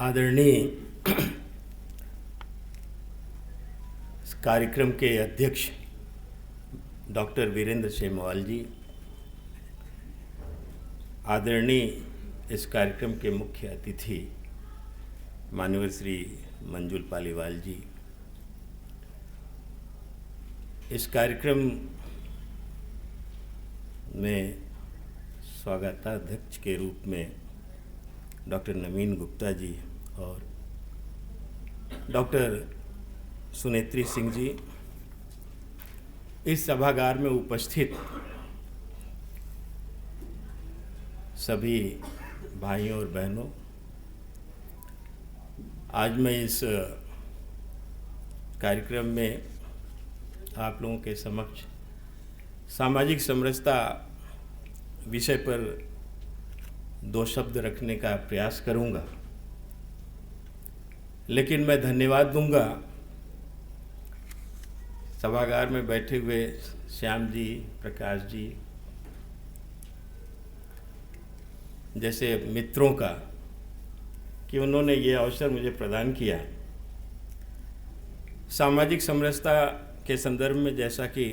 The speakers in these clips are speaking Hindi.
आदरणीय इस कार्यक्रम के अध्यक्ष डॉक्टर वीरेंद्र सेमवाल जी, आदरणीय इस कार्यक्रम के मुख्य अतिथि माननीय श्री मंजुल पालीवाल जी, इस कार्यक्रम में स्वागताध्यक्ष के रूप में डॉक्टर नवीन गुप्ता जी और डॉक्टर सुनेत्री सिंह जी, इस सभागार में उपस्थित सभी भाइयों और बहनों, आज मैं इस कार्यक्रम में आप लोगों के समक्ष सामाजिक समरसता विषय पर दो शब्द रखने का प्रयास करूंगा, लेकिन मैं धन्यवाद दूंगा सभागार में बैठे हुए श्याम जी, प्रकाश जी जैसे मित्रों का कि उन्होंने ये अवसर मुझे प्रदान किया। सामाजिक समरसता के संदर्भ में जैसा कि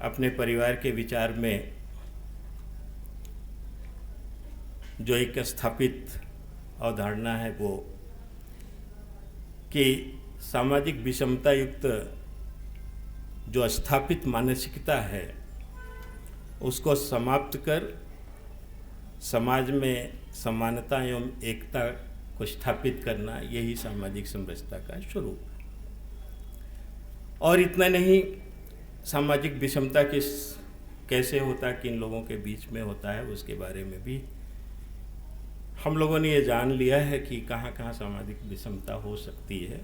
अपने परिवार के विचार में जो एक स्थापित अवधारणा है वो कि सामाजिक विषमता युक्त जो स्थापित मानसिकता है उसको समाप्त कर समाज में समानता एवं एकता को स्थापित करना, यही सामाजिक समरसता का स्वरूप है। और इतना नहीं, सामाजिक विषमता कैसे होता, किन लोगों के बीच में होता है, उसके बारे में भी हम लोगों ने ये जान लिया है कि कहाँ कहाँ सामाजिक विषमता हो सकती है।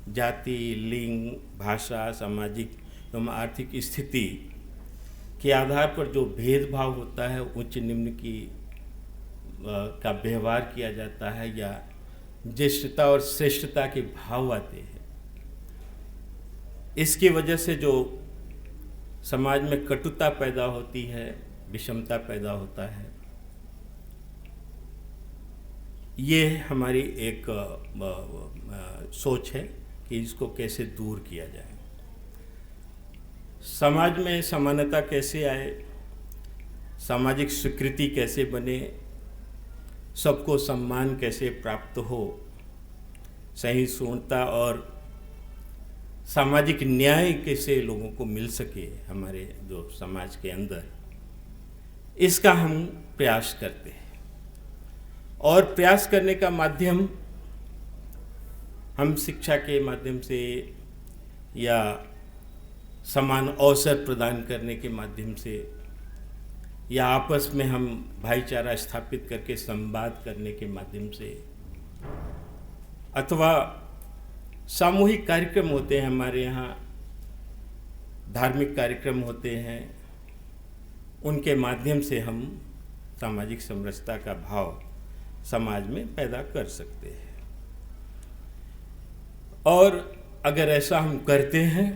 जाति, लिंग, भाषा, सामाजिक एवं आर्थिक स्थिति के आधार पर जो भेदभाव होता है, उच्च निम्न का व्यवहार किया जाता है या ज्येष्ठता और श्रेष्ठता के भाव आते हैं, इसकी वजह से जो समाज में कटुता पैदा होती है, विषमता पैदा होता है, ये हमारी एक सोच है कि इसको कैसे दूर किया जाए। समाज में समानता कैसे आए, सामाजिक स्वीकृति कैसे बने, सबको सम्मान कैसे प्राप्त हो, सहिष्णुता और सामाजिक न्याय कैसे लोगों को मिल सके हमारे जो समाज के अंदर, इसका हम प्रयास करते हैं। और प्रयास करने का माध्यम हम शिक्षा के माध्यम से या समान अवसर प्रदान करने के माध्यम से या आपस में हम भाईचारा स्थापित करके संवाद करने के माध्यम से, अथवा सामूहिक कार्यक्रम होते हैं हमारे यहाँ, धार्मिक कार्यक्रम होते हैं, उनके माध्यम से हम सामाजिक समरसता का भाव समाज में पैदा कर सकते हैं। और अगर ऐसा हम करते हैं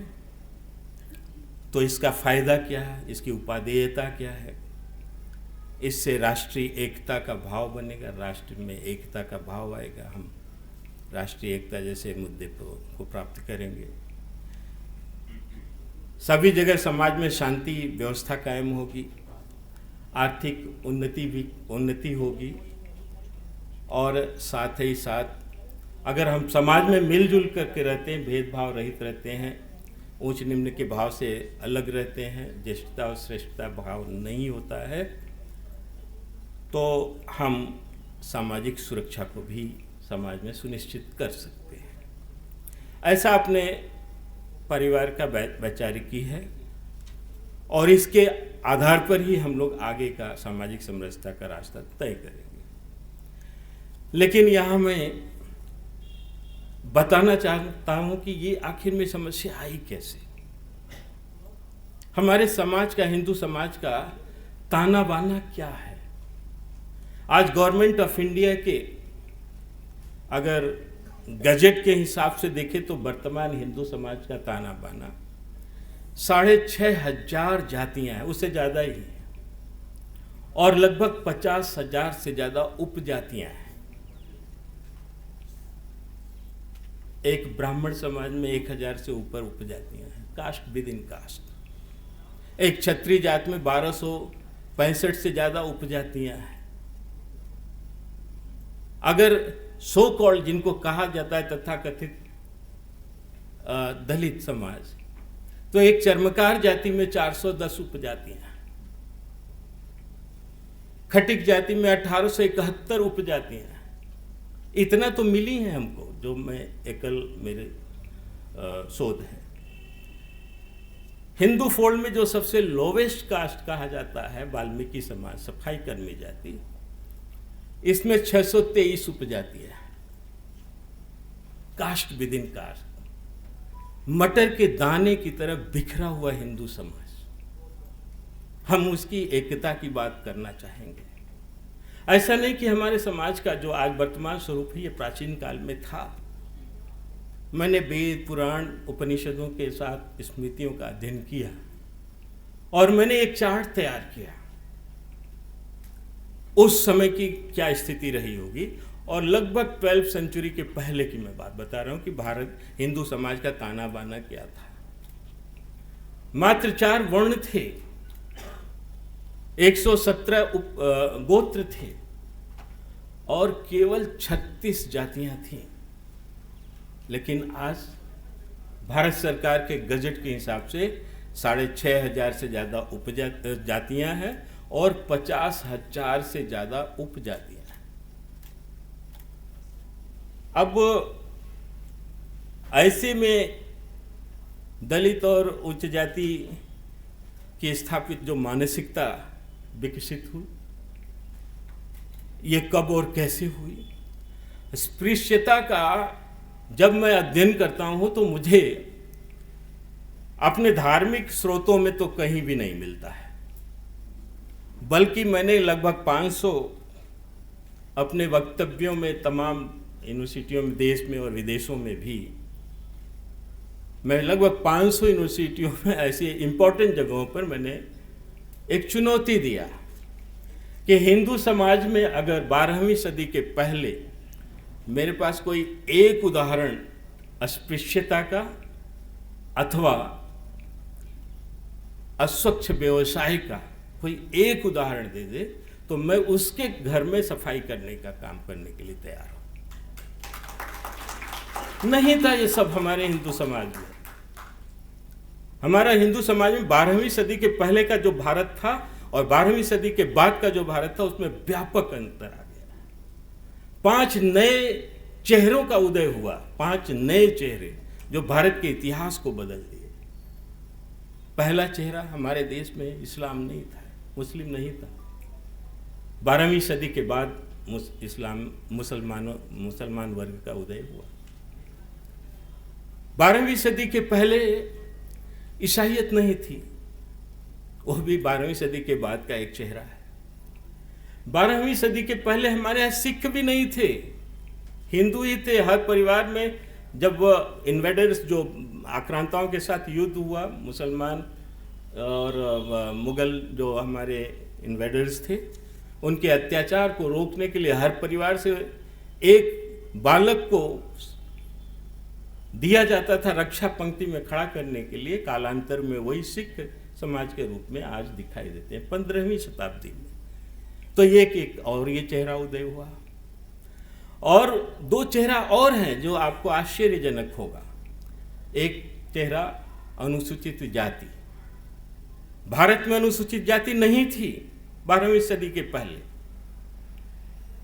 तो इसका फायदा क्या है, इसकी उपादेयता क्या है? इससे राष्ट्रीय एकता का भाव बनेगा, राष्ट्र में एकता का भाव आएगा, हम राष्ट्रीय एकता जैसे मुद्दे को प्राप्त करेंगे। सभी जगह समाज में शांति व्यवस्था कायम होगी, आर्थिक उन्नति होगी, और साथ ही साथ अगर हम समाज में मिलजुल करके रहते हैं, भेदभाव रहित रहते हैं, ऊंच निम्न के भाव से अलग रहते हैं, ज्येष्ठता और श्रेष्ठता भाव नहीं होता है, तो हम सामाजिक सुरक्षा को भी समाज में सुनिश्चित कर सकते हैं। ऐसा अपने परिवार का वैचारिकी है और इसके आधार पर ही हम लोग आगे का सामाजिक समरसता का रास्ता तय करेंगे। लेकिन यहाँ मैं बताना चाहता हूँ कि ये आखिर में समस्या आई कैसे। हमारे समाज का, हिंदू समाज का ताना बाना क्या है? आज गवर्नमेंट ऑफ इंडिया के अगर गजट के हिसाब से देखें तो वर्तमान हिंदू समाज का ताना बाना 6,500 जातियां हैं, उससे ज़्यादा ही हैं, और लगभग 50,000 से ज़्यादा उपजातियां हैं। एक ब्राह्मण समाज में 1000 से ऊपर उपजातियां हैं, कास्ट विद इन कास्ट। एक क्षत्रिय जात में 1265 से ज़्यादा उपजातियां हैं। अगर सो कॉल्ड, जिनको कहा जाता है तथाकथित दलित समाज, तो एक चर्मकार जाति में 410 उपजातियां हैं। खटिक जाति में 1871 उपजातियां हैं। इतना तो मिली हैं हमको, जो मैं एकल मेरे शोध है। हिंदू फोल्ड में जो सबसे लोवेस्ट कास्ट कहा जाता है वाल्मीकि समाज, सफाई कर्मी जाति, इसमें 623 उपजातियां हैं। कास्ट विद इन कास्ट, मटर के दाने की तरह बिखरा हुआ हिंदू समाज। हम उसकी एकता की बात करना चाहेंगे। ऐसा नहीं कि हमारे समाज का जो आज वर्तमान स्वरूप है ये प्राचीन काल में था। मैंने वेद, पुराण, उपनिषदों के साथ स्मृतियों का अध्ययन किया और मैंने एक चार्ट तैयार किया उस समय की क्या स्थिति रही होगी। और लगभग 12वीं सेंचुरी के पहले की मैं बात बता रहा हूं कि भारत हिंदू समाज का ताना बाना क्या था। मात्र 4 वर्ण थे, 117 गोत्र थे और केवल 36 जातियां थीं। लेकिन आज भारत सरकार के गजट के हिसाब से 6500 से ज़्यादा उपजातियां हैं और 50,000 से ज़्यादा उपजातियां हैं। अब ऐसे में दलित और उच्च जाति की स्थापित जो मानसिकता विकसित हुई, ये कब और कैसे हुई? स्पृश्यता का जब मैं अध्ययन करता हूं तो मुझे अपने धार्मिक स्रोतों में तो कहीं भी नहीं मिलता है, बल्कि मैंने लगभग 500 अपने वक्तव्यों में तमाम यूनिवर्सिटियों में, देश में और विदेशों में भी, मैं लगभग 500 यूनिवर्सिटियों में ऐसी इंपॉर्टेंट जगहों पर मैंने एक चुनौती दिया कि हिंदू समाज में अगर 12वीं सदी के पहले मेरे पास कोई एक उदाहरण अस्पृश्यता का अथवा अस्वच्छ व्यवसाय का कोई एक उदाहरण दे दे तो मैं उसके घर में सफाई करने का काम करने के लिए तैयार हूं। नहीं था ये सब हमारे हिंदू समाज में। हमारा हिंदू समाज में 12वीं सदी के पहले का जो भारत था और 12वीं सदी के बाद का जो भारत था उसमें व्यापक अंतर आ गया। 5 नए चेहरों का उदय हुआ, 5 नए चेहरे जो भारत के इतिहास को बदल दिए। पहला चेहरा हमारे देश में इस्लाम नहीं था, मुस्लिम नहीं था। 12वीं सदी के बाद मुसलमान वर्ग का उदय हुआ। 12वीं सदी के पहले ईसाईयत नहीं थी, वह भी 12वीं सदी के बाद का एक चेहरा है। 12वीं सदी के पहले हमारे यहाँ सिख भी नहीं थे, हिंदू ही थे। हर परिवार में जब इन्वेडर्स जो आक्रांताओं के साथ युद्ध हुआ, मुसलमान और मुगल जो हमारे इन्वेडर्स थे, उनके अत्याचार को रोकने के लिए हर परिवार से एक बालक को दिया जाता था रक्षा पंक्ति में खड़ा करने के लिए। कालांतर में वही सिख समाज के रूप में आज दिखाई देते हैं 15वीं शताब्दी में। तो ये एक और ये चेहरा उदय हुआ। और 2 चेहरा और हैं जो आपको आश्चर्यजनक होगा। एक चेहरा अनुसूचित जाति। भारत में अनुसूचित जाति नहीं थी 12वीं सदी के पहले।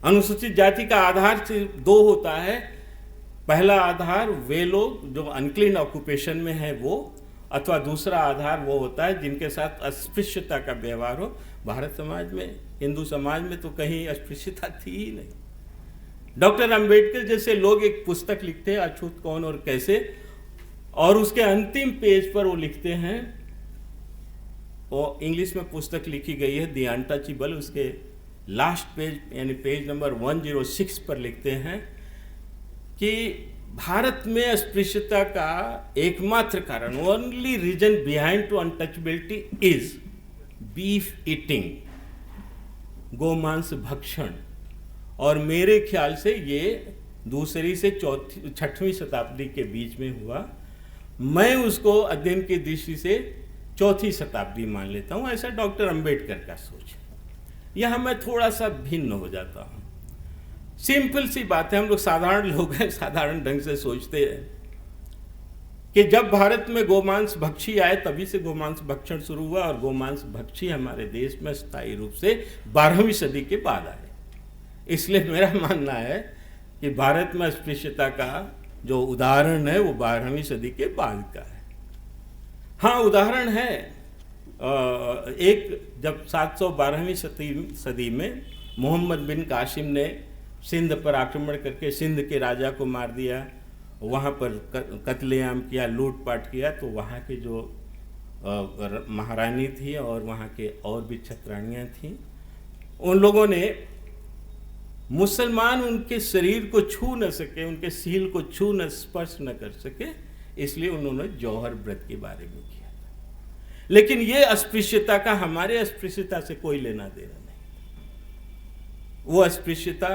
अनुसूचित जाति का आधार सिर्फ 2 होता है। पहला आधार वे लोग जो अनक्लीन ऑक्यूपेशन में है वो, अथवा दूसरा आधार वो होता है जिनके साथ अस्पृश्यता का व्यवहार हो। भारत समाज में, हिंदू समाज में तो कहीं अस्पृश्यता थी ही नहीं। डॉक्टर अंबेडकर जैसे लोग एक पुस्तक लिखते हैं, अछूत कौन और कैसे, और उसके अंतिम पेज पर वो लिखते हैं, वो इंग्लिश में पुस्तक लिखी गई है द अनटचेबल, उसके लास्ट पेज यानी पेज नंबर 106 पर लिखते हैं कि भारत में अस्पृश्यता का एकमात्र कारण, only reason behind to untouchability is beef eating, गोमांस भक्षण। और मेरे ख्याल से ये दूसरी से चौथी 6वीं शताब्दी के बीच में हुआ। मैं उसको अध्ययन की दृष्टि से 4वीं शताब्दी मान लेता हूँ। ऐसा डॉक्टर अंबेडकर का सोच है। यहाँ मैं थोड़ा सा भिन्न हो जाता हूँ। सिंपल सी बात है, हम लोग साधारण लोग हैं, साधारण ढंग से सोचते हैं कि जब भारत में गोमांस भक्षी आए तभी से गोमांस भक्षण शुरू हुआ, और गोमांस भक्षी हमारे देश में स्थायी रूप से 12वीं सदी के बाद आए। इसलिए मेरा मानना है कि भारत में अस्पृश्यता का जो उदाहरण है वो 12वीं सदी के बाद का है। हाँ, उदाहरण है। एक जब 712वीं सदी में मोहम्मद बिन कासिम ने सिंध पर आक्रमण करके सिंध के राजा को मार दिया, वहाँ पर कत्लेआम किया, लूटपाट किया, तो वहाँ के जो महारानी थी और वहाँ के और भी छत्राणियाँ थीं, उन लोगों ने मुसलमान उनके शरीर को छू न सके, उनके सील को छू न स्पर्श न कर सके, इसलिए उन्होंने जौहर व्रत के बारे में किया था। लेकिन ये अस्पृश्यता का हमारे अस्पृश्यता से कोई लेना देना नहीं। वो अस्पृश्यता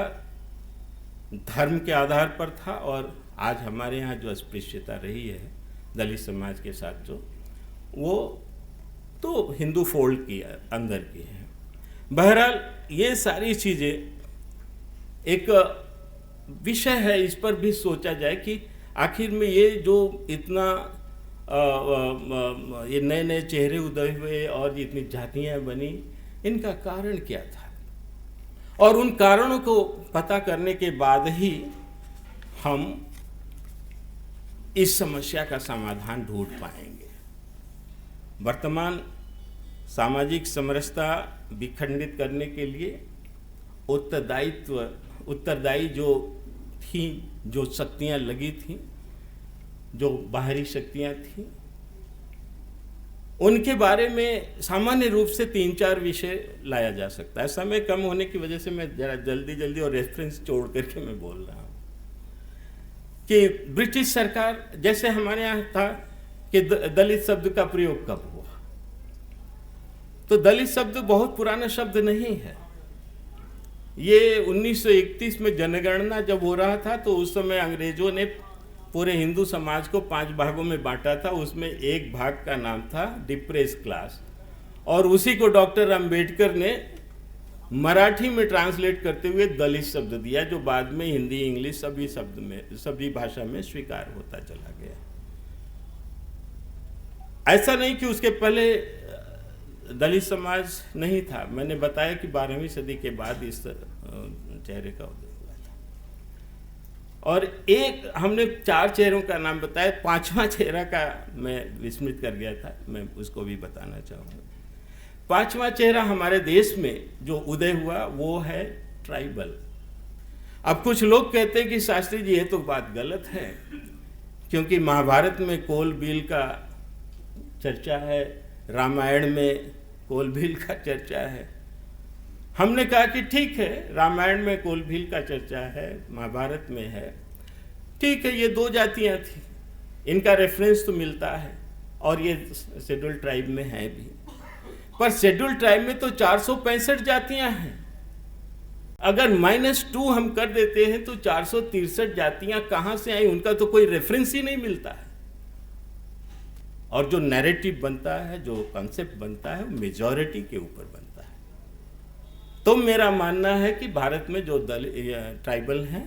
धर्म के आधार पर था, और आज हमारे यहाँ जो अस्पृश्यता रही है दलित समाज के साथ, जो वो तो हिंदू फोल्ड की अंदर की है। बहरहाल ये सारी चीज़ें एक विषय है, इस पर भी सोचा जाए कि आखिर में ये जो इतना ये नए नए चेहरे उदय हुए और इतनी जातियाँ बनी, इनका कारण क्या था, और उन कारणों को पता करने के बाद ही हम इस समस्या का समाधान ढूंढ पाएंगे। वर्तमान सामाजिक समरसता विखंडित करने के लिए उत्तरदायी जो थी, जो शक्तियां लगी थी, जो बाहरी शक्तियां थी, उनके बारे में सामान्य रूप से 3-4 विषय लाया जा सकता है। समय कम होने की वजह से मैं जरा जल्दी और रेफरेंस छोड़ करके मैं बोल रहा हूँ कि ब्रिटिश सरकार, जैसे हमारे यहाँ था कि दलित शब्द का प्रयोग कब हुआ, तो दलित शब्द बहुत पुराना शब्द नहीं है। ये 1931 में जनगणना जब हो रहा था तो उस समय अंग्रेजों ने पूरे हिंदू समाज को 5 भागों में बांटा था। उसमें एक भाग का नाम था डिप्रेस क्लास, और उसी को डॉक्टर अंबेडकर ने मराठी में ट्रांसलेट करते हुए दलित शब्द दिया, जो बाद में हिंदी, इंग्लिश सभी भाषा में स्वीकार होता चला गया। ऐसा नहीं कि उसके पहले दलित समाज नहीं था। मैंने बताया कि 12वीं सदी के बाद इस चेहरे का उदय हुआ था, और एक हमने 4 चेहरों का नाम बताया, 5वां चेहरा का मैं विस्मृत कर गया था, मैं उसको भी बताना चाहूँगा। 5वां चेहरा हमारे देश में जो उदय हुआ वो है ट्राइबल। अब कुछ लोग कहते हैं कि शास्त्री जी ये तो बात गलत है, क्योंकि महाभारत में कोल भील का चर्चा है, रामायण में कोल भील का चर्चा है। हमने कहा कि ठीक है, रामायण में कोल भील का चर्चा है, महाभारत में है, ठीक है, ये 2 जातियां थी, इनका रेफरेंस तो मिलता है, और ये शेड्यूल ट्राइब में है भी। पर शेड्यूल ट्राइब में तो 465 जातियां हैं। अगर -2 हम कर देते हैं तो 463 जातियां कहां से आई, उनका तो कोई रेफरेंस ही नहीं मिलता है। और जो नैरेटिव बनता है, जो कॉन्सेप्ट बनता है, वो मेजॉरिटी के ऊपर बनता है। तो मेरा मानना है कि भारत में जो ट्राइबल हैं,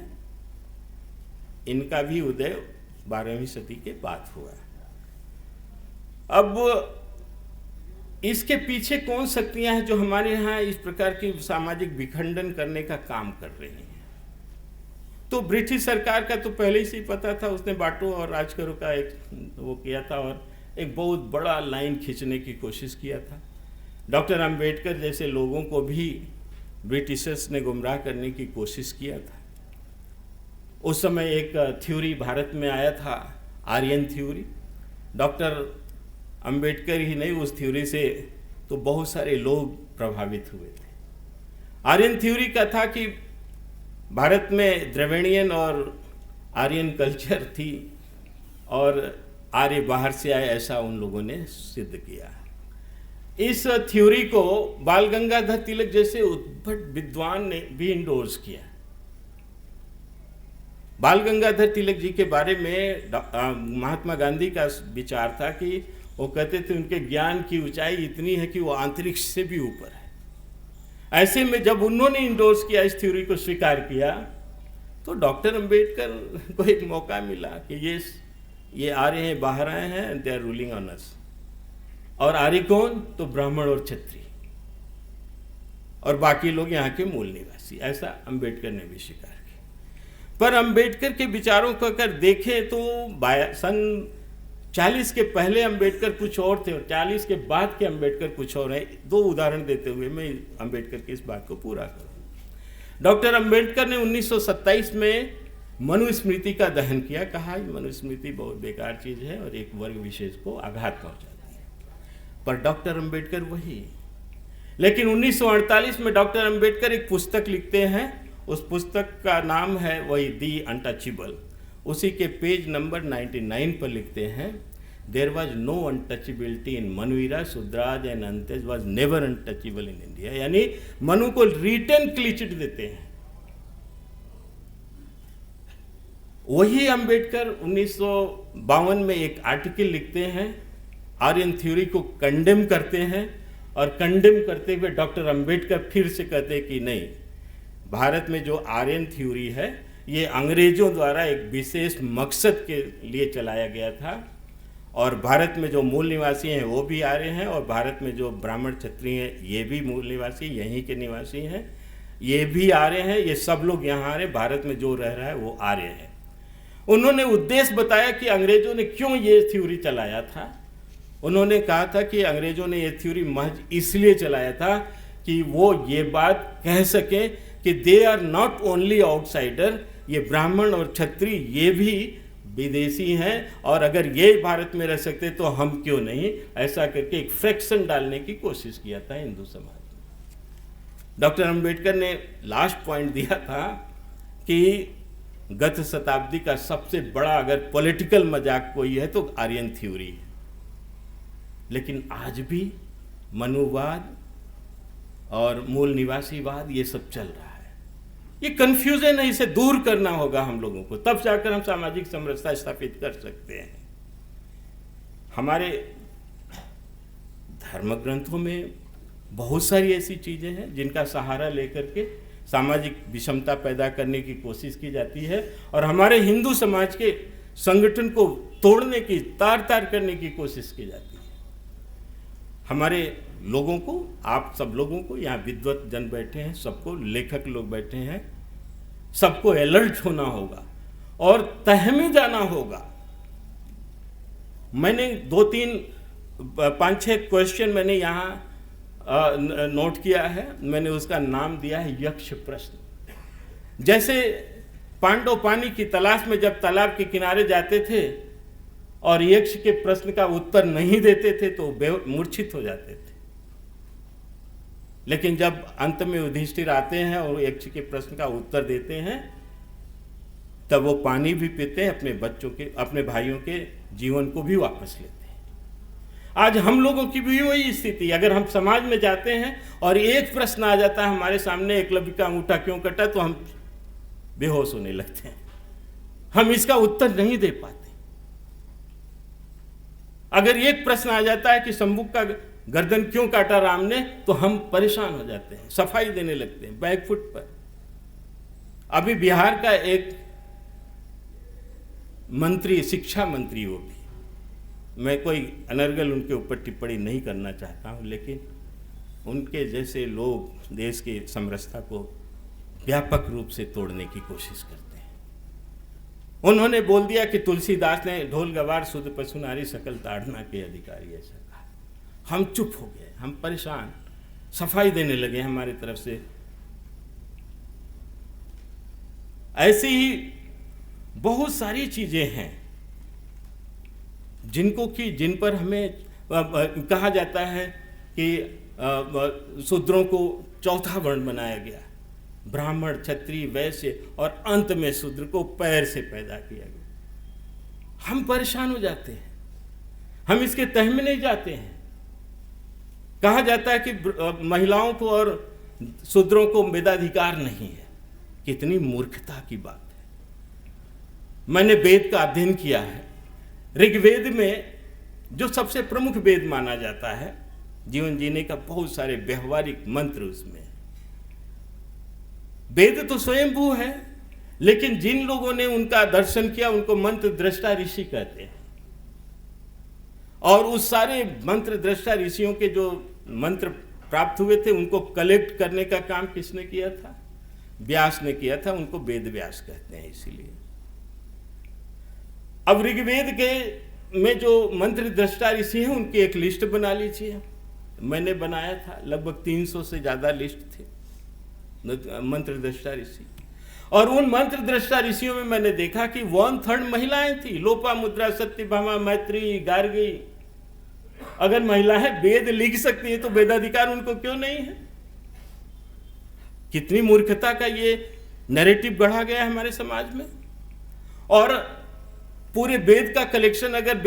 इनका भी उदय 12वीं सदी के बाद हुआ है। अब इसके पीछे कौन शक्तियां हैं जो हमारे यहाँ इस प्रकार की सामाजिक विखंडन करने का काम कर रही हैं? तो ब्रिटिश सरकार का तो पहले से ही पता था, उसने बांटो और राज करो का एक वो किया था, और एक बहुत बड़ा लाइन खींचने की कोशिश किया था। डॉक्टर अंबेडकर जैसे लोगों को भी ब्रिटिशर्स ने गुमराह करने की कोशिश किया था। उस समय एक थ्योरी भारत में आया था, आर्यन थ्योरी। डॉक्टर अंबेडकर ही नहीं, उस थ्योरी से तो बहुत सारे लोग प्रभावित हुए थे। आर्यन थ्योरी का था कि भारत में द्रविड़ियन और आर्यन कल्चर थी, और आर्य बाहर से आए, ऐसा उन लोगों ने सिद्ध किया। इस थ्योरी को बाल गंगाधर तिलक जैसे उद्भट विद्वान ने भी इंडोर्स किया। बाल गंगाधर तिलक जी के बारे में महात्मा गांधी का विचार था कि वो कहते थे उनके ज्ञान की ऊंचाई इतनी है कि वो अंतरिक्ष से भी ऊपर है। ऐसे में जब उन्होंने इंडोर्स किया, इस थ्योरी को स्वीकार किया, तो डॉक्टर अंबेडकर को एक मौका मिला कि ये आ रहे हैं, बाहर आए हैं, they are ruling on us. और आ रहे कौन? तो ब्राह्मण और क्षत्रिय और बाकी लोग यहाँ के मूल निवासी, ऐसा अंबेडकर ने भी स्वीकार किया। पर अंबेडकर के विचारों को अगर देखें तो सन 40 के पहले अंबेडकर कुछ और थे और 40 के बाद के अंबेडकर कुछ और हैं। 2 उदाहरण देते हुए मैं अंबेडकर की इस बात को पूरा करूँ। डॉक्टर अंबेडकर ने 1927 में मनुस्मृति का दहन किया। कहा मनुस्मृति बहुत बेकार चीज़ है और एक वर्ग विशेष को आघात पहुंचाती है। पर डॉक्टर अंबेडकर वही। लेकिन 1948 में डॉक्टर अंबेडकर एक पुस्तक लिखते हैं। उस पुस्तक का नाम है वही दी अनटचेबल। उसी के पेज नंबर 99 पर लिखते हैं, there was no untouchability in मनुवीरा, Shudras and Antyaj was never untouchable in India. यानी मनु को रिटर्न क्लीन चिट देते हैं। वही अंबेडकर 1952 में एक आर्टिकल लिखते हैं, आर्यन थ्योरी को कंडेम करते हैं और कंडेम करते हुए डॉक्टर अंबेडकर फिर से कहते हैं कि नहीं, भारत में जो आर्यन थ्योरी है ये अंग्रेजों द्वारा एक विशेष मकसद के लिए चलाया गया था और भारत में जो मूल निवासी हैं वो भी आर्य हैं और भारत में जो ब्राह्मण क्षत्रिय हैं ये भी मूल निवासी यहीं के निवासी हैं, ये भी आर्य हैं, ये सब लोग यहाँ आ रहे, भारत में जो रह रहा है वो आर्य है। उन्होंने उद्देश्य बताया कि अंग्रेजों ने क्यों ये थ्योरी चलाया था। उन्होंने कहा था कि अंग्रेजों ने ये थ्योरी महज इसलिए चलाया था कि वो ये बात कह सकें कि they are not only outsider, ये ब्राह्मण और क्षत्रिय ये भी विदेशी हैं और अगर ये भारत में रह सकते तो हम क्यों नहीं, ऐसा करके एक फ्रैक्शन डालने की कोशिश किया था हिंदू समाज में। डॉक्टर अंबेडकर ने लास्ट पॉइंट दिया था कि गत शताब्दी का सबसे बड़ा अगर पॉलिटिकल मजाक कोई है तो आर्यन थ्योरी है। लेकिन आज भी मनुवाद और मूल निवासीवाद ये सब चल रहा है। ये कंफ्यूजन है, इसे दूर करना होगा हम लोगों को, तब जाकर हम सामाजिक समरसता स्थापित कर सकते हैं। हमारे धर्म ग्रंथों में बहुत सारी ऐसी चीजें हैं जिनका सहारा लेकर के सामाजिक विषमता पैदा करने की कोशिश की जाती है और हमारे हिंदू समाज के संगठन को तोड़ने की, तार तार करने की कोशिश की जाती है। हमारे लोगों को, आप सब लोगों को, यहाँ विद्वत जन बैठे हैं, सबको, लेखक लोग बैठे हैं, सबको अलर्ट होना होगा और तह में जाना होगा। मैंने 5-6 क्वेश्चन मैंने यहाँ नोट किया है। मैंने उसका नाम दिया है यक्ष प्रश्न। जैसे पांडव पानी की तलाश में जब तालाब के किनारे जाते थे और यक्ष के प्रश्न का उत्तर नहीं देते थे तो मूर्छित हो जाते थे, लेकिन जब अंत में युधिष्ठिर आते हैं और यक्ष के प्रश्न का उत्तर देते हैं तब वो पानी भी पीते हैं, अपने बच्चों के, अपने भाइयों के जीवन को भी वापस लेते हैं। आज हम लोगों की भी वही स्थिति। अगर हम समाज में जाते हैं और एक प्रश्न आ जाता है हमारे सामने, एकलव्य का अंगूठा क्यों कटा, तो हम बेहोश होने लगते हैं, हम इसका उत्तर नहीं दे पाते। अगर एक प्रश्न आ जाता है कि शंभू का गर्दन क्यों काटा राम ने, तो हम परेशान हो जाते हैं, सफाई देने लगते हैं बैकफुट पर। अभी बिहार का एक मंत्री, शिक्षा मंत्री, वो भी, मैं कोई अनर्गल उनके ऊपर टिप्पणी नहीं करना चाहता हूं, लेकिन उनके जैसे लोग देश की समरसता को व्यापक रूप से तोड़ने की कोशिश करते हैं। उन्होंने बोल दिया कि तुलसीदास ने ढोल गवार शुद्ध पशु नारी सकल ताड़ना के अधिकारी, ऐसा कहा। हम चुप हो गए, हम परेशान, सफाई देने लगे हमारी तरफ से। ऐसी ही बहुत सारी चीजें हैं जिन पर हमें कहा जाता है कि शूद्रों को चौथा वर्ण बनाया गया, ब्राह्मण, क्षत्रिय, वैश्य और अंत में शूद्र को पैर से पैदा किया गया। हम परेशान हो जाते हैं, हम इसके तह में नहीं जाते हैं। कहा जाता है कि महिलाओं को और शूद्रों को वेदाधिकार नहीं है। कितनी मूर्खता की बात है। मैंने वेद का अध्ययन किया है। ऋग्वेद में जो सबसे प्रमुख वेद माना जाता है, जीवन जीने का बहुत सारे व्यवहारिक मंत्र उसमें। वेद तो स्वयंभू है, लेकिन जिन लोगों ने उनका दर्शन किया उनको मंत्र दृष्टा ऋषि कहते हैं। और उस सारे मंत्र दृष्टा ऋषियों के जो मंत्र प्राप्त हुए थे उनको कलेक्ट करने का काम किसने किया था? व्यास ने किया था। उनको वेद व्यास कहते हैं इसीलिए। अब ऋग्वेद के में जो मंत्र दृष्टा ऋषि हैं उनकी एक लिस्ट बना लीजिए। मैंने बनाया था, लगभग 300 से ज्यादा लिस्ट थे मंत्र दृष्टा ऋषि। और उन मंत्र दृष्टा ऋषियों में मैंने देखा कि 1/3 महिलाएं थी। लोपामुद्रा, सत्यभामा, मैत्री, गार्गी। अगर महिलाएं वेद लिख सकती हैं तो वेदाधिकार उनको क्यों नहीं है? कितनी मूर्खता का ये नैरेटिव गढ़ा गया है हमारे समाज में। और पूरे वेद का कलेक्शन अगर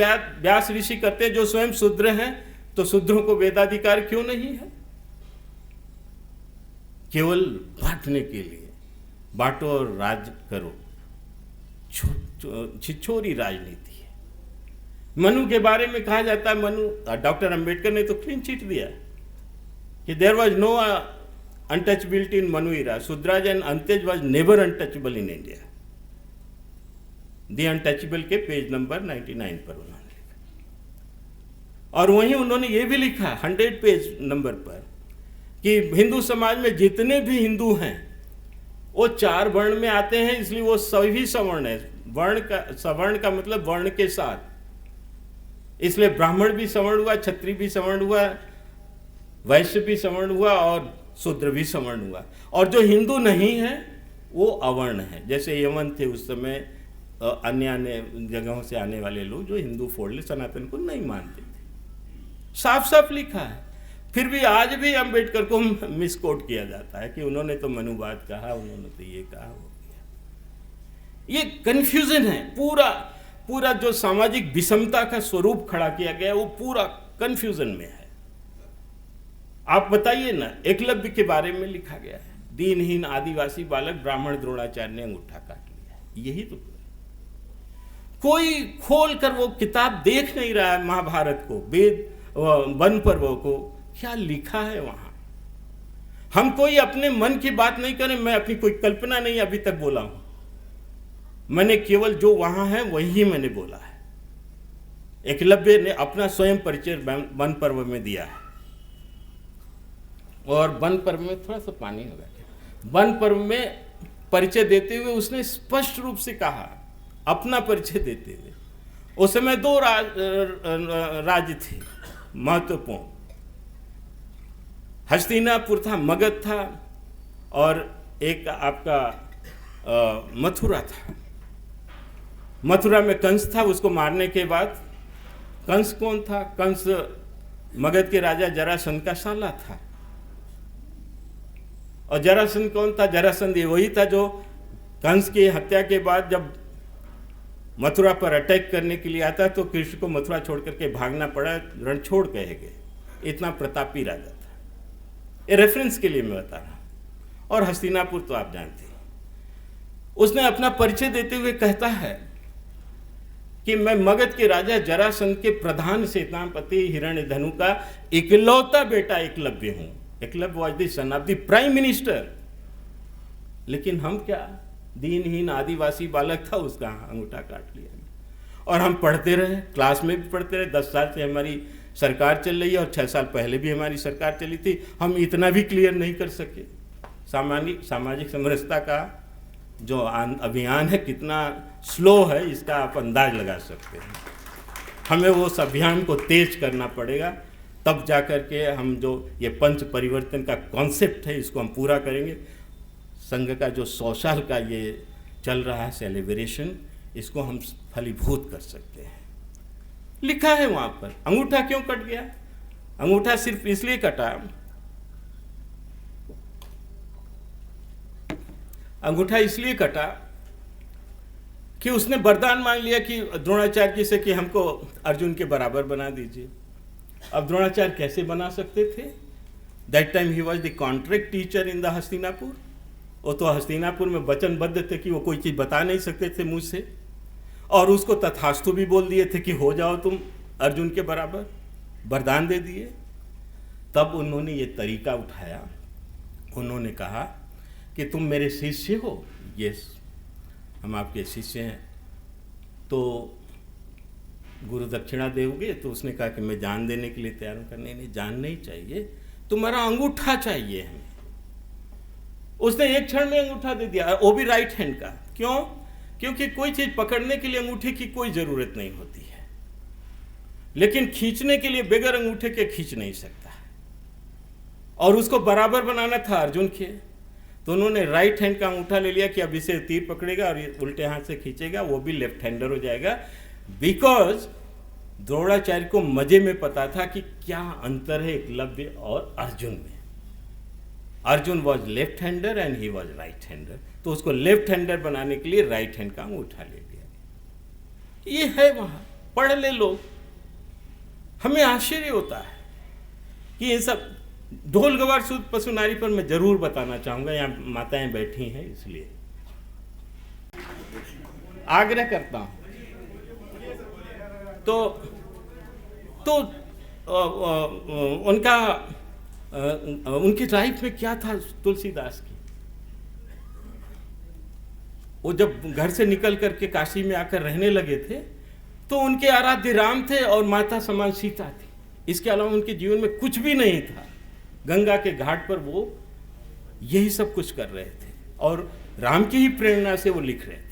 व्यास ऋषि करते हैं जो स्वयं शूद्र हैं, तो शूद्रों को वेदाधिकार क्यों नहीं है? केवल बांटने के लिए, बांटो और राज करो, छिछोरी राजनीति है। मनु के बारे में कहा जाता है, मनु, डॉक्टर अंबेडकर ने तो क्लीन चिट दिया कि there was no untouchability in Manu era, Shudras and Antyaj was never untouchable in India. The untouchable के पेज नंबर 99 पर उन्होंने लिखा। और वहीं उन्होंने ये भी लिखा 100 पेज नंबर पर कि हिंदू समाज में जितने भी हिंदू हैं वो 4 वर्ण में आते हैं, इसलिए वो सभी सवर्ण है। सवर्ण का मतलब वर्ण के साथ, इसलिए ब्राह्मण भी सवर्ण हुआ, क्षत्रिय भी सवर्ण हुआ, वैश्य भी सवर्ण हुआ और शूद्र भी सवर्ण हुआ। और जो हिंदू नहीं है वो अवर्ण है। जैसे यमन थे उस समय, अन्य अन्य जगहों से आने वाले लोग जो हिंदू फोड़ले सनातन को नहीं मानते थे। साफ साफ लिखा है। फिर भी आज भी अंबेडकर को मिसकोट किया जाता है कि उन्होंने तो मनुवाद कहा, उन्होंने तो ये कहा, वो किया। ये कन्फ्यूजन है। पूरा जो सामाजिक विषमता का स्वरूप खड़ा किया गया वो पूरा कन्फ्यूजन में है। आप बताइए ना, एकलव्य के बारे में लिखा गया है, दीनहीन आदिवासी बालक ब्राह्मण द्रोणाचार्य ने अंगूठा काट लिया। यही तो कोई खोल कर वो किताब देख नहीं रहा है, महाभारत को, वेद वन पर्वों को, क्या लिखा है वहां। हम कोई अपने मन की बात नहीं करें। मैं अपनी कोई कल्पना नहीं अभी तक बोला हूं, मैंने केवल जो वहां है वही मैंने बोला है। एकलव्य ने अपना स्वयं परिचय वन पर्व में दिया है। और वन पर्व में थोड़ा सा पानी होगा, वन पर्व में परिचय देते हुए उसने स्पष्ट रूप से कहा, अपना परिचय देते हुए, उस समय 2 राज्य थे महत्वपूर्ण, हस्तिनापुर था, मगध था, और एक आपका मथुरा था। मथुरा में कंस था। उसको मारने के बाद, कंस कौन था? कंस मगध के राजा जरासंध का साला था। और जरासंध कौन था? जरासंध ये वही था जो कंस की हत्या के बाद जब मथुरा पर अटैक करने के लिए आता तो कृष्ण को मथुरा छोड़ करके भागना पड़ा, रणछोड़ कहे गए। इतना प्रतापी राजा था। ये रेफरेंस के लिए मैं बता रहा हूं। और हस्तिनापुर तो आप जानते हैं। उसने अपना परिचय देते हुए कहता है कि मैं मगध के राजा जरासंध के प्रधान सेनापति हिरण्यधनु का इकलौता बेटा एकलव्य हूं। Eklavya was the son of the prime minister. लेकिन हम क्या, दीनहीन आदिवासी बालक था, उसका अंगूठा काट लिया। और हम पढ़ते रहे, क्लास में भी पढ़ते रहे। 10 साल से हमारी सरकार चल रही है और 6 साल पहले भी हमारी सरकार चली थी। हम इतना भी क्लियर नहीं कर सके। सामाजिक समरसता का जो अभियान है कितना स्लो है, इसका आप अंदाज लगा सकते हैं। हमें वो उस अभियान को तेज करना पड़ेगा, तब जा कर के हम जो ये पंच परिवर्तन का कॉन्सेप्ट है इसको हम पूरा करेंगे। संघ का जो 100 साल का ये चल रहा है सेलिब्रेशन, इसको हम फलीभूत कर सकते हैं। लिखा है वहां पर। अंगूठा क्यों कट गया? अंगूठा सिर्फ इसलिए कटा, अंगूठा इसलिए कटा कि उसने वरदान मांग लिया कि द्रोणाचार्य जी से कि हमको अर्जुन के बराबर बना दीजिए। अब द्रोणाचार्य कैसे बना सकते थे? That time he was the contract teacher in the Hastinapur. वो तो हस्तिनापुर में वचनबद्ध थे कि वो कोई चीज़ बता नहीं सकते थे मुझसे। और उसको तथास्तु भी बोल दिए थे कि हो जाओ तुम अर्जुन के बराबर, वरदान दे दिए। तब उन्होंने ये तरीका उठाया, उन्होंने कहा कि तुम मेरे शिष्य हो। यस, हम आपके शिष्य हैं। तो गुरु दक्षिणा दोगे? तो उसने कहा कि मैं जान देने के लिए तैयार हूँ। नहीं, जान नहीं चाहिए, तुम्हारा अंगूठा चाहिए हमें। उसने एक क्षण में अंगूठा दे दिया, वो भी राइट हैंड का। क्यों? क्योंकि कोई चीज पकड़ने के लिए अंगूठे की कोई जरूरत नहीं होती है, लेकिन खींचने के लिए बगैर अंगूठे के खींच नहीं सकता है। और उसको बराबर बनाना था अर्जुन के, तो उन्होंने राइट हैंड का अंगूठा ले लिया कि अब इसे तीर पकड़ेगा और ये उल्टे हाथ से खींचेगा, वो भी लेफ्ट हैंडर हो जाएगा। बिकॉज द्रोणाचार्य को मजे में पता था कि क्या अंतर है एकलव्य और अर्जुन में। Arjun was left hander and he was right hander, तो उसको लेफ्ट हैंडर बनाने के लिए राइट हैंड का अंगूठा ले लिया। ये है वहां, पढ़ ले लोग। हमें आश्चर्य होता है कि ये सब ढोल गवार सूद पशु नारी पर मैं जरूर बताना चाहूंगा, यहाँ माताएं बैठी हैं इसलिए आग्रह करता हूं। तो उनकी लाइफ में क्या था तुलसीदास की? वो जब घर से निकल करके काशी में आकर रहने लगे थे, तो उनके आराध्य राम थे और माता समान सीता थी। इसके अलावा उनके जीवन में कुछ भी नहीं था। गंगा के घाट पर वो यही सब कुछ कर रहे थे और राम की ही प्रेरणा से वो लिख रहे थे।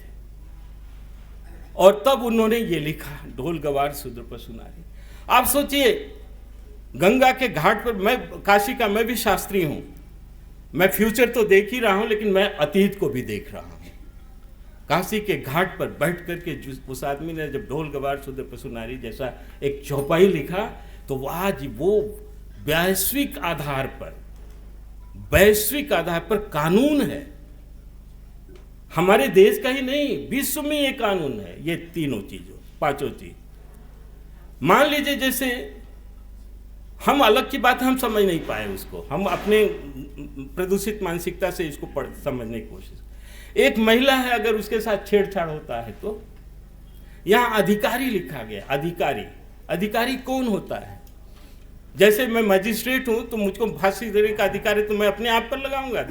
और तब उन्होंने ये लिखा, ढोल गवार शूद्र पशु नारी। आप सोचिए, गंगा के घाट पर, मैं काशी का, मैं भी शास्त्री हूं, मैं फ्यूचर तो देख ही रहा हूं, लेकिन मैं अतीत को भी देख रहा हूं। काशी के घाट पर बैठ करके उस आदमी ने जब ढोल गवार शूद्र पशु नारी जैसा एक चौपाई लिखा, तो आज वो वैश्विक आधार पर कानून है। हमारे देश का ही नहीं, विश्व में ये कानून है। ये तीनों चीजों, पांचों चीज। मान लीजिए जैसे हम, अलग की बात हम समझ नहीं पाए उसको, हम अपने प्रदूषित मानसिकता से इसको समझने की कोशिश। एक महिला है, अगर उसके साथ छेड़छाड़ होता है तो यहां अधिकारी लिखा गया। अधिकारी कौन होता है? जैसे मैं मजिस्ट्रेट हूं तो मुझको फांसी देने का अधिकार है, तो मैं अपने आप पर लगाऊंगा?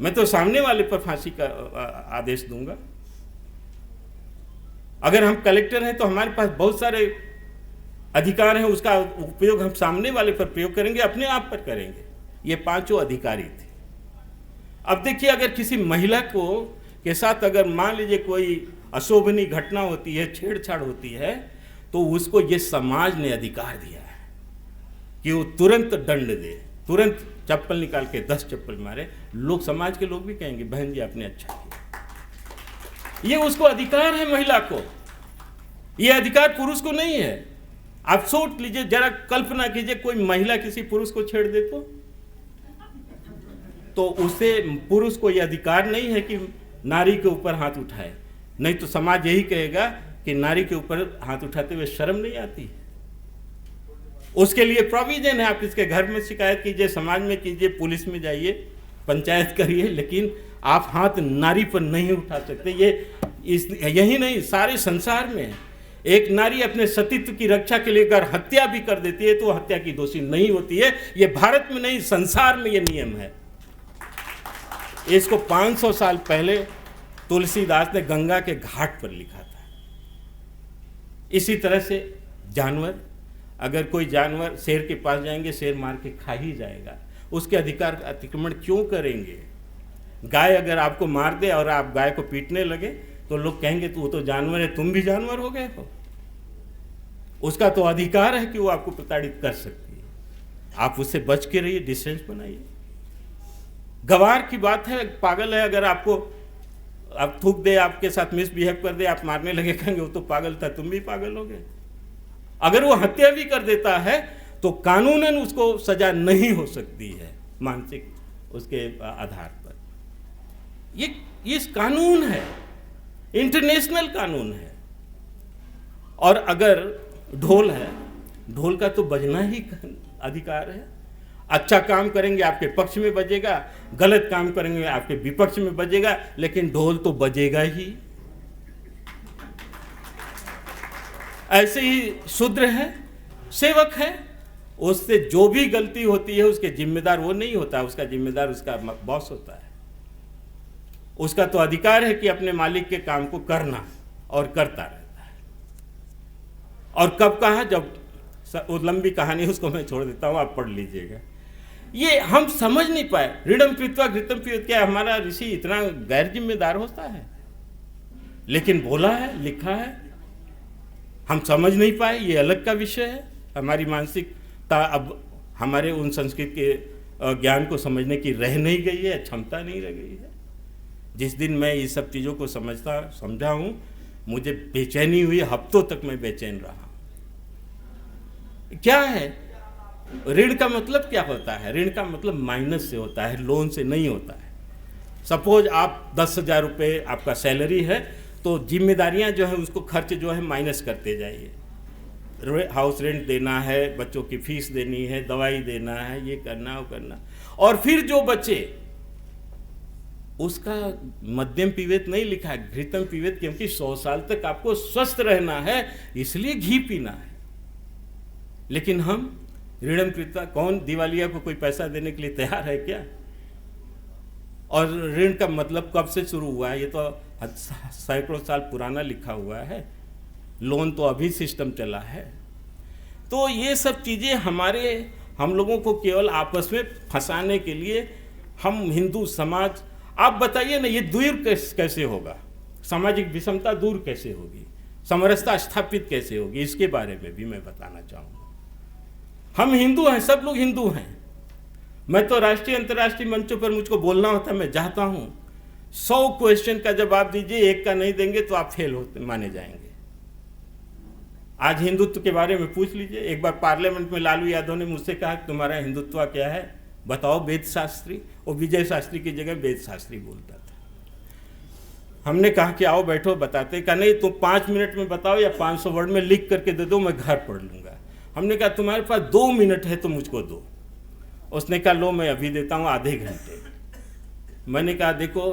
मैं तो सामने वाले पर फांसी का आदेश दूंगा। अगर हम कलेक्टर हैं तो हमारे पास बहुत सारे अधिकार हैं, उसका उपयोग हम सामने वाले पर प्रयोग करेंगे, अपने आप पर करेंगे। ये पांचों अधिकारी थे। अब देखिए, अगर किसी महिला को के साथ अगर मान लीजिए कोई अशोभनीय घटना होती है, छेड़छाड़ होती है, तो उसको ये समाज ने अधिकार दिया है कि वो तुरंत दंड दे, तुरंत चप्पल निकाल के 10 चप्पल मारे। लोग, समाज के लोग भी कहेंगे बहन जी आपने अच्छा किया। ये उसको अधिकार है महिला को, ये अधिकार पुरुष को नहीं है। आप सोच लीजिए, जरा कल्पना कीजिए, कोई महिला किसी पुरुष को छेड़ दे तो उसे, पुरुष को यह अधिकार नहीं है कि नारी के ऊपर हाथ उठाए। नहीं तो समाज यही कहेगा कि नारी के ऊपर हाथ उठाते हुए शर्म नहीं आती है। उसके लिए प्रोविजन है, आप इसके घर में शिकायत कीजिए, समाज में कीजिए, पुलिस में जाइए, पंचायत करिए, लेकिन आप हाथ नारी पर नहीं उठा सकते। यही नहीं, सारे संसार में है। एक नारी अपने सतीत्व की रक्षा के लिए अगर हत्या भी कर देती है तो हत्या की दोषी नहीं होती है। ये भारत में नहीं, संसार में ये नियम है। इसको 500 साल पहले तुलसीदास ने गंगा के घाट पर लिखा था। इसी तरह से जानवर, अगर कोई जानवर शेर के पास जाएंगे, शेर मार के खा ही जाएगा, उसके अधिकार का अतिक्रमण क्यों करेंगे? गाय अगर आपको मार दे और आप गाय को पीटने लगे तो लोग कहेंगे तो वो तो जानवर है, तुम भी जानवर हो गए हो। उसका तो अधिकार है कि वो आपको प्रताड़ित कर सकती है। आप उससे बच के रहिए, डिस्टेंस बनाइए। गवार की बात है, पागल है, अगर आपको आप थूक दे, आपके साथ मिसबिहेव कर दे, आप मारने लगे, कहेंगे वो तो पागल था, तुम भी पागल हो गए। अगर वो हत्या भी कर देता है तो कानूनन उसको सजा नहीं हो सकती है, मानसिक उसके आधार पर। ये कानून है, इंटरनेशनल कानून है। और अगर ढोल है, ढोल का तो बजना ही अधिकार है। अच्छा काम करेंगे आपके पक्ष में बजेगा, गलत काम करेंगे आपके विपक्ष में बजेगा, लेकिन ढोल तो बजेगा ही। ऐसे ही शूद्र है, सेवक है, उससे जो भी गलती होती है उसके जिम्मेदार वो नहीं होता, उसका जिम्मेदार उसका बॉस होता है। उसका तो अधिकार है कि अपने मालिक के काम को करना, और करता रहता है। और कब कहा, जब वो लंबी कहानी उसको मैं छोड़ देता हूँ, आप पढ़ लीजिएगा। ये हम समझ नहीं पाए। ऋणम कृत्वा घृतम पिबेत, क्या हमारा ऋषि इतना गैर जिम्मेदार होता है? लेकिन बोला है, लिखा है, हम समझ नहीं पाए। ये अलग का विषय है। हमारी मानसिकता अब हमारे उन संस्कृत के ज्ञान को समझने की रह नहीं गई है, क्षमता नहीं रह गई है। जिस दिन मैं ये सब चीज़ों को समझा हूँ, मुझे बेचैनी हुई, हफ्तों तक मैं बेचैन रहा। क्या है ऋण का मतलब? क्या होता है ऋण का मतलब? माइनस से होता है, लोन से नहीं होता है। सपोज आप 10,000 रुपये आपका सैलरी है, तो जिम्मेदारियां जो है उसको खर्च जो है माइनस करते जाइए। हाउस रेंट देना है, बच्चों की फीस देनी है, दवाई देना है, ये करना वो करना, और फिर जो बचे उसका मध्यम पिबेत नहीं लिखा है, घृतम पिबेत, क्योंकि 100 साल तक आपको स्वस्थ रहना है, इसलिए घी पीना है। लेकिन हम ऋणम कृत्वा, कौन दिवालिया को कोई पैसा देने के लिए तैयार है क्या? और ऋण का मतलब कब से शुरू हुआ है? ये तो सैकड़ों साल पुराना लिखा हुआ है। लोन तो अभी सिस्टम चला है। तो ये सब चीज़ें हम लोगों को केवल आपस में फंसाने के लिए, हम हिंदू समाज, आप बताइए ना, ये दूर कैसे होगा? सामाजिक विषमता दूर कैसे होगी? समरसता स्थापित कैसे होगी? इसके बारे में भी मैं बताना चाहूँगा। हम हिंदू हैं, सब लोग हिंदू हैं। मैं तो राष्ट्रीय अंतर्राष्ट्रीय मंचों पर मुझको बोलना होता है, मैं जाता हूँ। 100 क्वेश्चन का जवाब दीजिए, एक का नहीं देंगे तो आप फेल होते माने जाएंगे। आज हिंदुत्व के बारे में पूछ लीजिए। एक बार पार्लियामेंट में लालू यादव ने मुझसे कहा कि तुम्हारा हिंदुत्व क्या है, बताओ वेद शास्त्री। वो विजय शास्त्री की जगह वेद शास्त्री बोलता था। हमने कहा कि आओ बैठो, बताते। कहा नहीं, तुम 5 मिनट में बताओ या 500 वर्ड में लिख करके दे दो, मैं घर पढ़ लूँगा। हमने कहा तुम्हारे पास 2 मिनट है तो मुझको दो। उसने कहा लो मैं अभी देता हूँ, आधे घंटे। मैंने कहा देखो,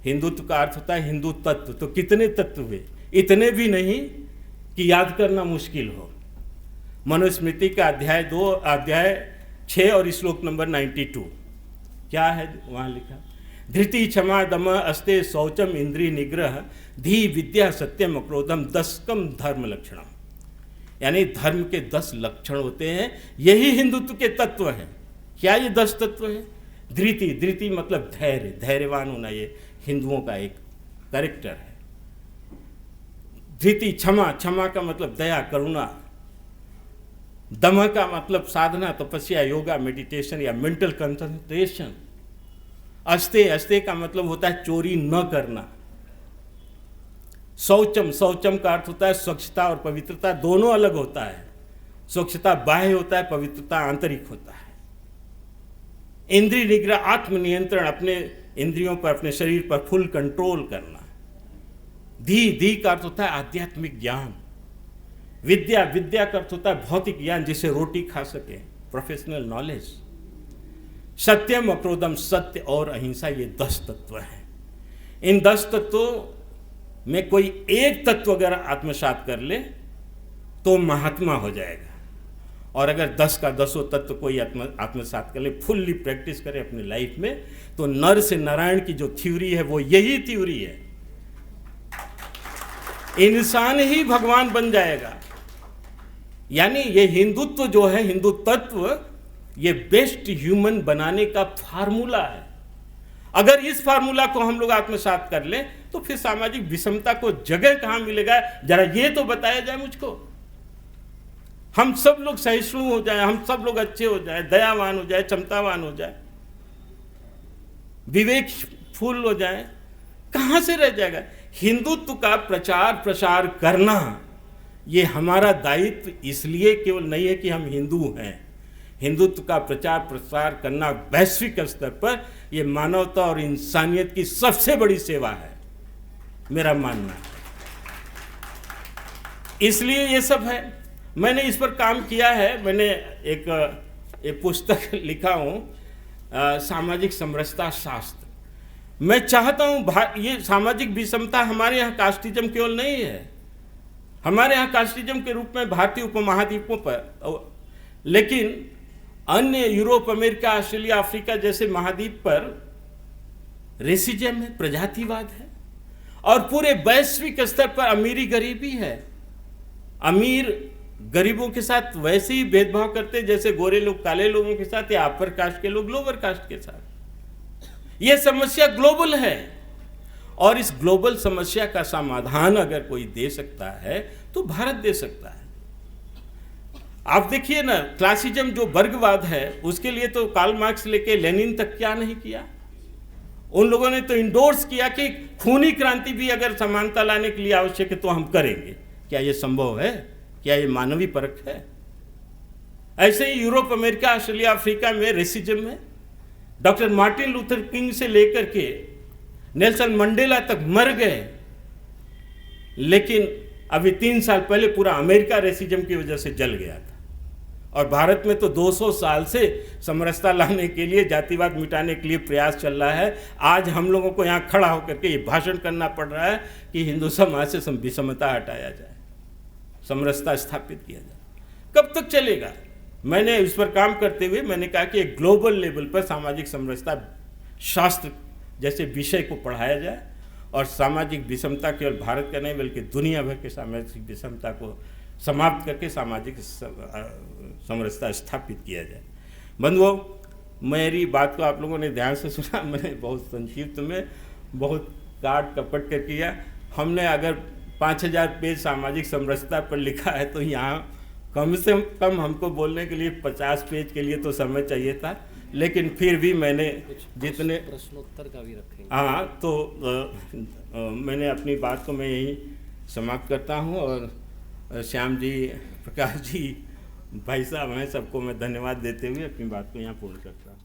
हिंदुत्व का अर्थ होता है हिंदू तत्व। तो कितने तत्व हुए? इतने भी नहीं कि याद करना मुश्किल हो। मनुस्मृति का अध्याय 6 और श्लोक नंबर 92 क्या है वहाँ लिखा? धृति क्षमा दम अस्ते शौचम इंद्रिय निग्रह धी विद्या सत्यम अक्रोधम 10 धर्म लक्षणम। यानी धर्म के 10 लक्षण होते हैं, यही हिंदुत्व के तत्व हैं। क्या ये 10 तत्व हैं? धृति मतलब धैर्य, धैर्यवान होना, ये हिंदुओं का एक कैरेक्टर है। धृति क्षमा का मतलब दया, करुणा। दम का मतलब साधना, तपस्या, योगा, मेडिटेशन या मेंटल कंसंट्रेशन। अस्ते का मतलब होता है चोरी न करना। शौचम का अर्थ होता है स्वच्छता और पवित्रता, दोनों अलग होता है। स्वच्छता बाह्य होता है, पवित्रता आंतरिक होता है। इंद्रिय निग्रह, आत्मनियंत्रण, अपने इंद्रियों पर, अपने शरीर पर फुल कंट्रोल करना। धी का अर्थ होता है आध्यात्मिक ज्ञान। विद्या का अर्थ होता है भौतिक ज्ञान, जिससे रोटी खा सके, प्रोफेशनल नॉलेज। सत्यम अक्रोधम, सत्य और अहिंसा, ये 10 तत्व हैं। इन 10 तत्वों में कोई एक तत्व अगर आत्मसात कर ले तो महात्मा हो जाएगा, और अगर 10 का 10 तत्व कोई आत्मसात कर ले, फुल्ली प्रैक्टिस करे अपनी लाइफ में, तो नर से नारायण की जो थ्योरी है वो यही थ्योरी है। इंसान ही भगवान बन जाएगा। यानी ये हिंदुत्व जो है, हिंदू तत्व, ये बेस्ट ह्यूमन बनाने का फार्मूला है। अगर इस फार्मूला को हम लोग आत्मसात कर लें तो फिर सामाजिक विषमता को जगह कहाँ मिलेगा? जरा ये तो बताया जाए मुझको। हम सब लोग सहिष्णु हो जाए, हम सब लोग अच्छे हो जाए, दयावान हो जाए, क्षमतावान हो जाए, विवेकफुल हो जाए, कहाँ से रह जाएगा? हिंदुत्व का प्रचार प्रसार करना ये हमारा दायित्व इसलिए केवल नहीं है कि हम हिंदू हैं। हिंदुत्व का प्रचार प्रसार करना वैश्विक स्तर पर ये मानवता और इंसानियत की सबसे बड़ी सेवा है, मेरा मानना है। इसलिए ये सब है। मैंने इस पर काम किया है। मैंने एक पुस्तक लिखा हूँ, सामाजिक समरसता शास्त्र। मैं चाहता हूँ ये सामाजिक विषमता, हमारे यहाँ कास्टिज्म केवल नहीं है, हमारे यहाँ कास्टिज्म के रूप में भारतीय उपमहाद्वीपों पर, लेकिन अन्य यूरोप, अमेरिका, ऑस्ट्रेलिया, अफ्रीका जैसे महाद्वीप पर रेसिज्म है, प्रजातिवाद है। और पूरे वैश्विक स्तर पर अमीरी गरीबी है। अमीर गरीबों के साथ वैसे ही भेदभाव करते जैसे गोरे लोग काले लोगों के साथ या अपर कास्ट के लोग लोअर कास्ट के साथ। यह समस्या ग्लोबल है और इस ग्लोबल समस्या का समाधान अगर कोई दे सकता है तो भारत दे सकता है। आप देखिए ना, क्लासिज्म जो वर्गवाद है उसके लिए तो कार्ल मार्क्स लेके लेनिन तक क्या नहीं किया। उन लोगों ने तो इंडोर्स किया कि खूनी क्रांति भी अगर समानता लाने के लिए आवश्यक है तो हम करेंगे। क्या यह संभव है? क्या यह मानवीय परख है? ऐसे ही यूरोप, अमेरिका, ऑस्ट्रेलिया, अफ्रीका में रेसिज्म है। डॉक्टर मार्टिन लूथर किंग से लेकर के नेल्सन मंडेला तक मर गए, लेकिन अभी 3 साल पहले पूरा अमेरिका रेसिज्म की वजह से जल गया था। और भारत में तो 200 साल से समरसता लाने के लिए, जातिवाद मिटाने के लिए प्रयास चल रहा है। आज हम लोगों को यहाँ खड़ा होकर के ये भाषण करना पड़ रहा है कि हिंदू समाज से विषमता हटाया जाए, समरसता स्थापित किया जाए। कब तक चलेगा? मैंने इस पर काम करते हुए मैंने कहा कि एक ग्लोबल लेवल पर सामाजिक समरसता शास्त्र जैसे विषय को पढ़ाया जाए और सामाजिक विषमता केवल भारत का नहीं बल्कि दुनिया भर के सामाजिक विषमता को समाप्त करके सामाजिक समरसता स्थापित किया जाए। बंधुओं, मेरी बात को आप लोगों ने ध्यान से सुना। मैंने बहुत संक्षिप्त में, बहुत काट कपट कर किया। हमने अगर 5000 पेज सामाजिक समरसता पर लिखा है तो यहाँ कम से कम हमको बोलने के लिए 50 पेज के लिए तो समय चाहिए था, लेकिन फिर भी मैंने जितने प्रश्नोत्तर का भी रखेंगे। हाँ, तो मैंने अपनी बात को मैं यही समाप्त करता हूँ। और श्याम जी, प्रकाश जी, भाई साहब हैं, सबको मैं धन्यवाद देते हुए अपनी बात को यहाँ पूर्ण करता हूँ।